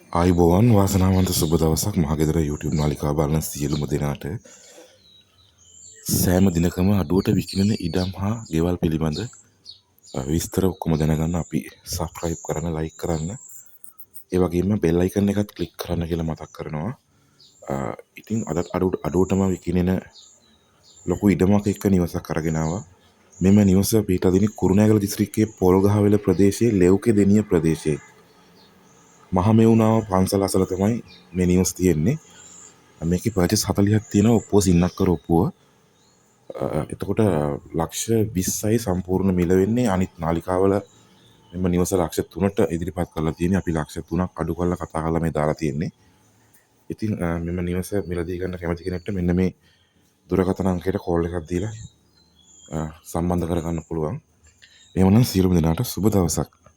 ආයිබෝවන් වාසනාවන්ත සුබ දවසක් මහගෙදර YouTube නාලිකාව බලන සියලුම දෙනාට සෑම දිනකම අඩුවට විකිණෙන ඉඩම් හා ගෙවල් පිළිබඳ විස්තර ඔක්කොම දැනගන්න අපි සබ්ස්ක්‍රයිබ් කරන්න ලයික් කරන්න ඒ වගේම බෙල් අයිකන් එකත් ක්ලික් කරන්න කියලා මතක් කරනවා. ඉතින් අද අඩුවටම විකිණෙන ලොකු ඉඩමක් එක්ක නිවසක් අරගෙන ආවා. මෙම නිවස පිහිටා කුරුණෑගල දිස්ත්‍රික්කයේ පොල්ගහවෙල ප්‍රදේශයේ ලෙව්කේ දෙනිය ප්‍රදේශයේ මහමෙවුනාව පන්සල අසල තමයි මේ නිවස් තියෙන්නේ. මේකේ පර්චේස් 40ක් තියෙනවා ඔප්පුව සින්නක් කර ඔප්පුව. එතකොට ලක්ෂ 20යි සම්පූර්ණ මිල වෙන්නේ. අනිත් නාලිකාවල මෙම නිවස ලක්ෂ 3ට ඉදිරිපත් කරලා තියෙන්නේ. අපි ලක්ෂ 3ක් අඩු කරලා කතා කරලා මේ දාලා තියෙන්නේ. ඉතින් මෙම නිවස මිලදී ගන්න කැමති කෙනෙක්ට මෙන්න මේ දුරකථන අංකයට කෝල් එකක් දීලා සම්බන්ධ කරගන්න පුළුවන්. එහෙමනම් සියලුම දෙනාට සුබ දවසක්.